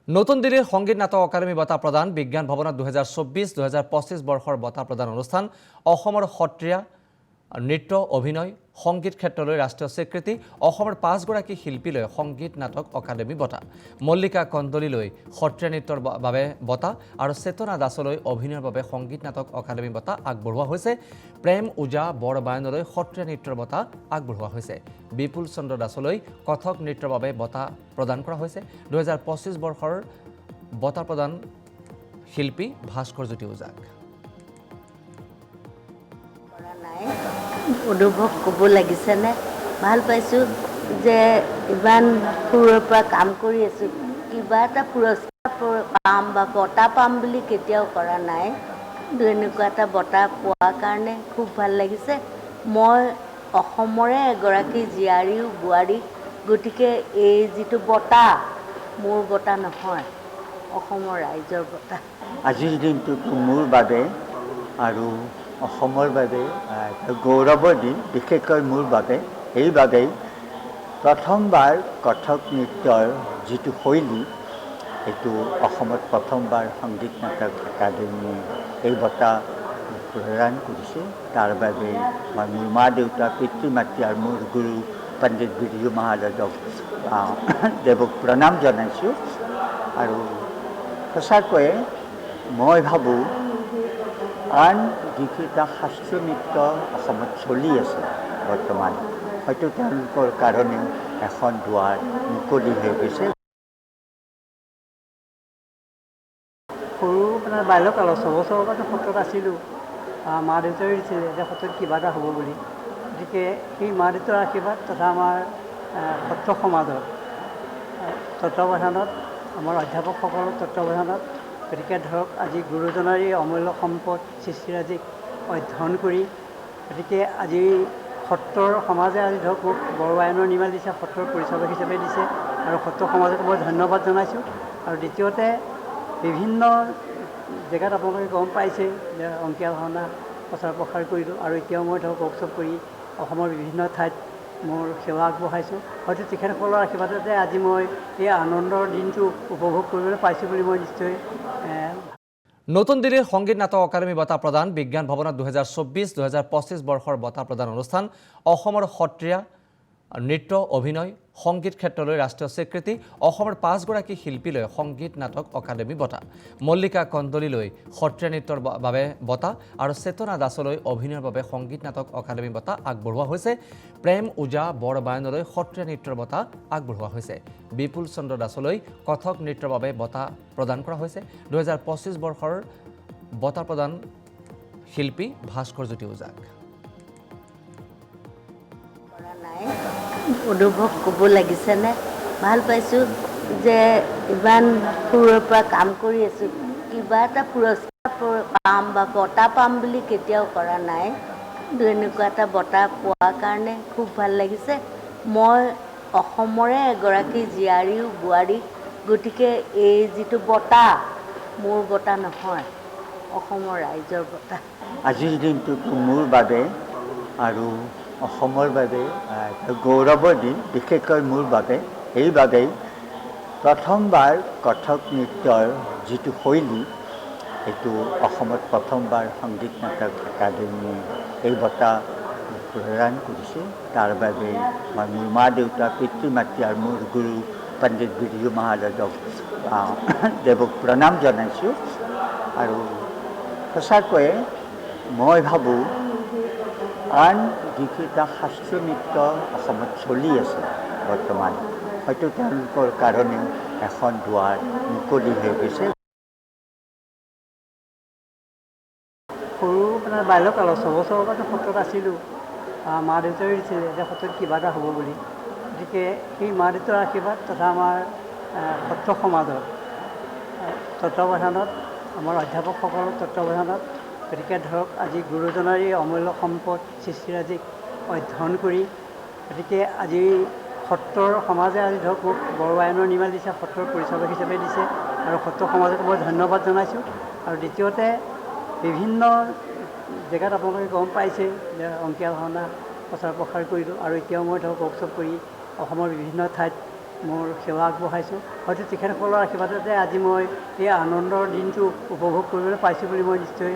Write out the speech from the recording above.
নতুন দিল্লীৰ সংগীত নাটক একাডেমী বঁটা প্ৰদান বিজ্ঞান ভৱনত 2024-2025 বৰ্ষৰ বঁটা প্ৰদান অনুষ্ঠান অসমৰ সত্ৰীয়া নৃত্য অভিনয় সংগীত ক্ষেত্ৰলৈ ৰাষ্ট্ৰীয় স্বীকৃতি অসমৰ 5 গৰাকী শিল্পীলৈ সংগীত নাটক একাডেমী বঁটা মল্লিকা কন্দলীলৈ সত্ৰীয়া নৃত্যৰ বাবে বঁটা আৰু চেতনা দাসলৈ অভিনয়ৰ বাবে সংগীত নাটক একাডেমী বঁটা আগবঢ়োৱা হৈছে প্ৰেম উজা বৰবায়নলৈ সত্ৰীয়া নৃত্যৰ বঁটা আগবঢ়োৱা হৈছে বিপুল চন্দ্ৰ দাসলৈ কথক নৃত্যৰ বাবে বঁটা প্ৰদান কৰা হৈছে 2025 বৰ্ষৰ বঁটা প্ৰদান শিল্পী ভাস্কৰ জ্যোতি উজাক অনুভৱ ক'ব লাগিছেনে ভাল পাইছোঁ যে ইমান সৰুৰ পৰা কাম কৰি আছোঁ কিবা এটা পুৰস্কাৰ পাম বা বঁটা পাম বুলি কেতিয়াও কৰা নাই কিন্তু এনেকুৱা এটা বঁটা পোৱাৰ কাৰণে খুব ভাল লাগিছে মই অসমৰে এগৰাকী জীয়াৰী বোৱাৰী গতিকে এই যিটো বঁটা মোৰ বঁটা নহয় অসমৰ ৰাইজৰ বঁটা আজিৰ দিনটোতো মোৰ বাবে আৰু অসমৰ বাবে গৌৰৱৰ দিন বিশেষকৈ মোৰ বাবে এইবাবেই প্ৰথমবাৰ কথক নৃত্যৰ যিটো শৈলী এইটো অসমত প্ৰথমবাৰ সংগীত নাটক একাডেমীয়ে এই বঁটা প্ৰদান কৰিছে তাৰ বাবে মই মোৰ মা দেউতা পিতৃ মাতৃ আৰু মোৰ গুৰু পণ্ডিত বিৰজু মহাৰাজক দেৱক প্ৰণাম জনাইছোঁ আৰু সঁচাকৈয়ে মই ভাবোঁ আন যিকেইটা শাস্ত্ৰীয় নৃত্য অসমত চলি আছে বৰ্তমান হয়তো তেওঁলোকৰ কাৰণে এখন দুৱাৰ মুকলি হৈ গৈছে সৰু মানে বাল্যকালত 6 বছৰৰ পৰা সত্ৰত আছিলোঁ মা দেউতাই দিছিলে যে সত্ৰত কিবা এটা হ'ব বুলি গতিকে সেই মা দেউতাৰ আশীৰ্বাদ তথা আমাৰ সত্ৰ সমাজৰ তত্বাৱধানত আমাৰ অধ্যাপকসকলৰ তত্বাৱধানত গতিকে ধৰক আজি গুৰুজনাৰ অমূল্য সম্পদ সৃষ্টিৰাজিক অধ্যয়ন কৰি গতিকে আজি সত্ৰৰ সমাজে আজি ধৰক মোক বৰবায়নৰ নিৰ্মাণ দিছে সত্ৰৰ পৰিচালক হিচাপে দিছে আৰু সত্ৰ সমাজক মই ধন্যবাদ জনাইছোঁ আৰু দ্বিতীয়তে বিভিন্ন জেগাত আপোনালোকে গম পাইছে যে অংকীয়া ভাওনা প্ৰচাৰ প্ৰসাৰ কৰিলোঁ আৰু এতিয়াও মই ধৰক ৱৰ্কশ্বপ কৰি অসমৰ বিভিন্ন ঠাইত মোৰ সেৱা আগবঢ়াইছোঁ হয়তো তেখেতসকলৰ আশীৰ্বাদতে আজি মই এই আনন্দৰ দিনটো উপভোগ কৰিবলৈ পাইছোঁ বুলি মই নিশ্চয় নতুন দিল্লীৰ সংগীত নাটক একাডেমী বঁটা প্ৰদান বিজ্ঞান ভৱনত 2024-2025 বৰ্ষৰ বঁটা প্ৰদান অনুষ্ঠান অসমৰ সত্ৰীয়া নৃত্য অভিনয় সংগীত ক্ষেত্ৰলৈ ৰাষ্ট্ৰীয় স্বীকৃতি অসমৰ 5 গৰাকী শিল্পীলৈ সংগীত নাটক একাডেমী বঁটা মল্লিকা কন্দলীলৈ সত্ৰীয়া নৃত্যৰ বাবে বঁটা আৰু চেতনা দাসলৈ অভিনয়ৰ বাবে সংগীত নাটক একাডেমী বঁটা আগবঢ়োৱা হৈছে প্ৰেম উজা বৰবায়নলৈ সত্ৰীয়া নৃত্যৰ বঁটা আগবঢ়োৱা হৈছে বিপুল চন্দ্ৰ দাসলৈ কথক নৃত্যৰ বাবে বঁটা প্ৰদান কৰা হৈছে 2025 বৰ্ষৰ বঁটা প্ৰদান শিল্পী ভাস্কৰ জ্যোতি উজাক অনুভৱ ক'ব লাগিছেনে ভাল পাইছোঁ যে ইমান সৰুৰ পৰা কাম কৰি আছোঁ কিবা এটা পুৰস্কাৰ পাম বা বঁটা পাম বুলি কেতিয়াও কৰা নাই কিন্তু এনেকুৱা এটা বঁটা পোৱাৰ কাৰণে খুব ভাল লাগিছে মই অসমৰে এগৰাকী জীয়াৰী বোৱাৰী গতিকে এই যিটো বঁটা মোৰ বঁটা নহয় অসমৰ ৰাইজৰ বঁটা আজিৰ দিনটোতো মোৰ বাবে আৰু অসমৰ বাবে গৌৰৱৰ দিন বিশেষকৈ মোৰ বাবে এইবাবেই প্ৰথমবাৰ কথক নৃত্যৰ যিটো শৈলী এইটো অসমত প্ৰথমবাৰ সংগীত নাটক একাডেমীয়ে এই বঁটা প্ৰদান কৰিছে তাৰ বাবে মই মোৰ মা দেউতা পিতৃ মাতৃ আৰু মোৰ গুৰু পণ্ডিত বিৰজু মহাৰাজক দেৱক প্ৰণাম জনাইছোঁ আৰু সঁচাকৈয়ে মই ভাবোঁ আন যিকেইটা শাস্ত্ৰীয় নৃত্য অসমত চলি আছে বৰ্তমান হয়তো তেওঁলোকৰ কাৰণে এখন দুৱাৰ মুকলি হৈ গৈছে সৰু মানে বাল্যকালত 6 বছৰৰ পৰা সত্ৰত আছিলোঁ মা দেউতাই দিছিলে যে সত্ৰত কিবা এটা হ'ব বুলি গতিকে সেই মা দেউতাৰ আশীৰ্বাদ তথা আমাৰ সত্ৰ সমাজৰ তত্বাৱধানত আমাৰ অধ্যাপকসকলৰ তত্বাৱধানত গতিকে ধৰক আজি গুৰুজনাৰ অমূল্য সম্পদ সৃষ্টিৰাজিক অধ্যয়ন কৰি গতিকে আজি সত্ৰৰ সমাজে আজি ধৰক মোক বৰবায়নৰ নিৰ্মাণ দিছে সত্ৰৰ পৰিচালক হিচাপে দিছে আৰু সত্ৰ সমাজক মই ধন্যবাদ জনাইছোঁ আৰু দ্বিতীয়তে বিভিন্ন জেগাত আপোনালোকে গম পাইছে যে অংকীয়া ভাওনা প্ৰচাৰ প্ৰসাৰ কৰিলোঁ আৰু এতিয়াও মই ধৰক ৱৰ্কশ্বপ কৰি অসমৰ বিভিন্ন ঠাইত মোৰ সেৱা আগবঢ়াইছোঁ। হয়তো তেখেতসকলৰ আশীৰ্বাদতে আজি মই এই আনন্দৰ দিনটো উপভোগ কৰিবলৈ পাইছোঁ বুলি মই নিশ্চয়